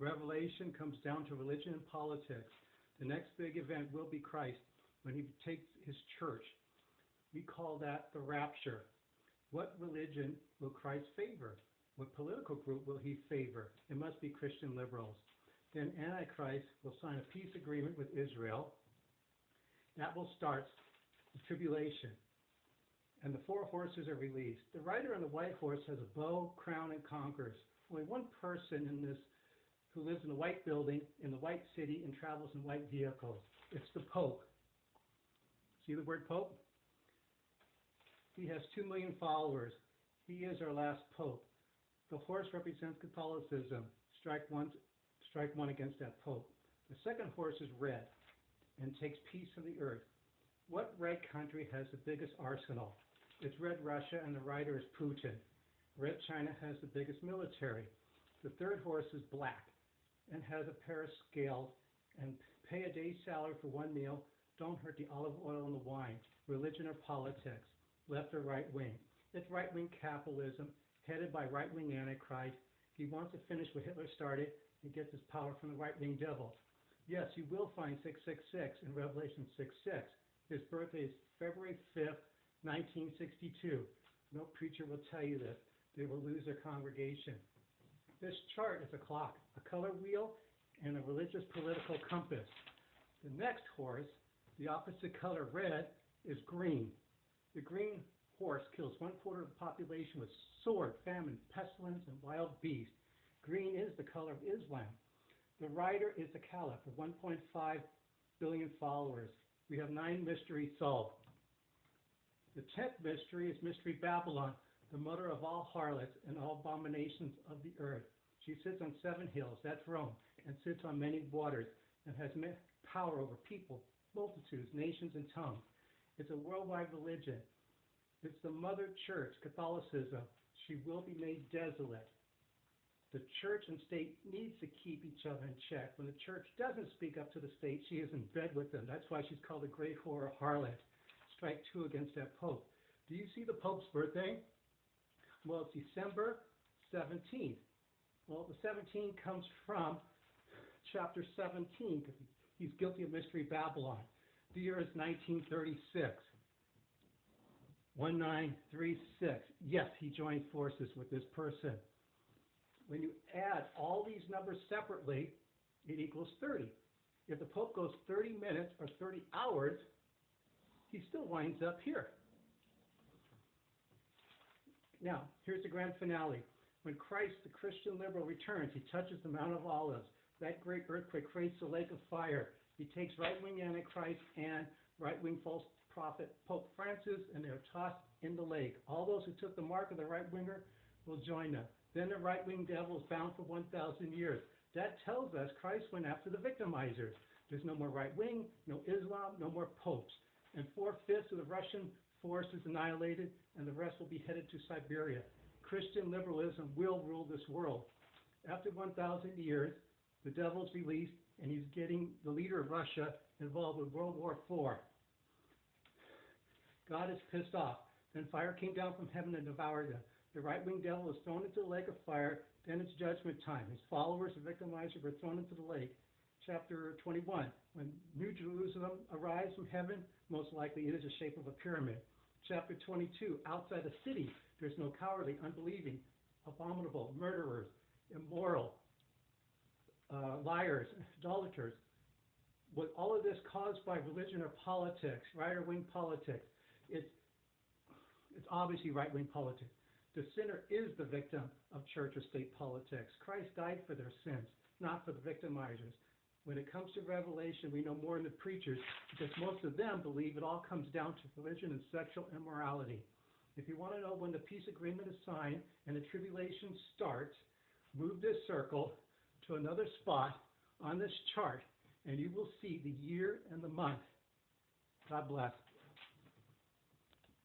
Revelation comes down to religion and politics. The next big event will be Christ when he takes his church. We call that the rapture. What religion will Christ favor? What political group will he favor? It must be Christian liberals. Then Antichrist will sign a peace agreement with Israel. That will start the tribulation. And the four horses are released. The rider on the white horse has a bow, crown, and conquers. Only one person in this who lives in a white building, in the white city, and travels in white vehicles. It's the Pope. See the word Pope? He has 2 million followers. He is our last Pope. The horse represents Catholicism. Strike one against that Pope. The second horse is red and takes peace from the earth. What red country has the biggest arsenal? It's red Russia, and the rider is Putin. Red China has the biggest military. The third horse is black and has a pair of scales, and pay a day's salary for one meal. Don't hurt the olive oil and the wine. Religion or politics, left or right wing. It's right-wing capitalism, headed by right-wing Antichrist. He wants to finish what Hitler started and gets his power from the right-wing devil. Yes, you will find 666 in Revelation 6:6. His birthday is February 5th, 1962. No preacher will tell you this. They will lose their congregation. This chart is a clock, a color wheel, and a religious political compass. The next horse, the opposite color, red, is green. The green horse kills 1/4 of the population with sword, famine, pestilence, and wild beast. Green is the color of Islam. The rider is the Caliph with 1.5 billion followers. We have 9 mysteries solved. The 10th mystery is Mystery Babylon, the mother of all harlots and all abominations of the earth. She sits on 7 hills, that's Rome, and sits on many waters, and has power over people, multitudes, nations, and tongues. It's a worldwide religion. It's the mother church, Catholicism. She will be made desolate. The church and state needs to keep each other in check. When the church doesn't speak up to the state, she is in bed with them. That's why she's called the great whore harlot. Strike 2 against that Pope. Do you see the Pope's birthday? Well, it's December 17th. Well, the 17 comes from chapter 17, because he's guilty of Mystery Babylon. The year is 1936. 1936. Yes, he joined forces with this person. When you add all these numbers separately, it equals 30. If the Pope goes 30 minutes or 30 hours, he still winds up here. Now, here's the grand finale. When Christ, the Christian liberal, returns, he touches the Mount of Olives. That great earthquake creates a lake of fire. He takes right-wing Antichrist and right-wing false prophet Pope Francis, and they're tossed in the lake. All those who took the mark of the right-winger will join them. Then the right-wing devil is bound for 1,000 years. That tells us Christ went after the victimizers. There's no more right-wing, no Islam, no more popes. And 4/5 of the Russian force is annihilated, and the rest will be headed to Siberia. Christian liberalism will rule this world. After 1,000 years, the devil's released, and he's getting the leader of Russia involved with World War IV. God is pissed off. Then fire came down from heaven and devoured them. The right-wing devil was thrown into the lake of fire. Then it's judgment time. His followers, the victimizers, were thrown into the lake. Chapter 21, when New Jerusalem arrives from heaven, most likely it is the shape of a pyramid. Chapter 22, outside the city, there's no cowardly, unbelieving, abominable, murderers, immoral, liars, idolaters. With all of this caused by religion or politics, right-wing politics, it's obviously right-wing politics. The sinner is the victim of church or state politics. Christ died for their sins, not for the victimizers. When it comes to Revelation, we know more than the preachers, because most of them believe it all comes down to religion and sexual immorality. If you want to know when the peace agreement is signed and the tribulation starts, move this circle to another spot on this chart, and you will see the year and the month. God bless.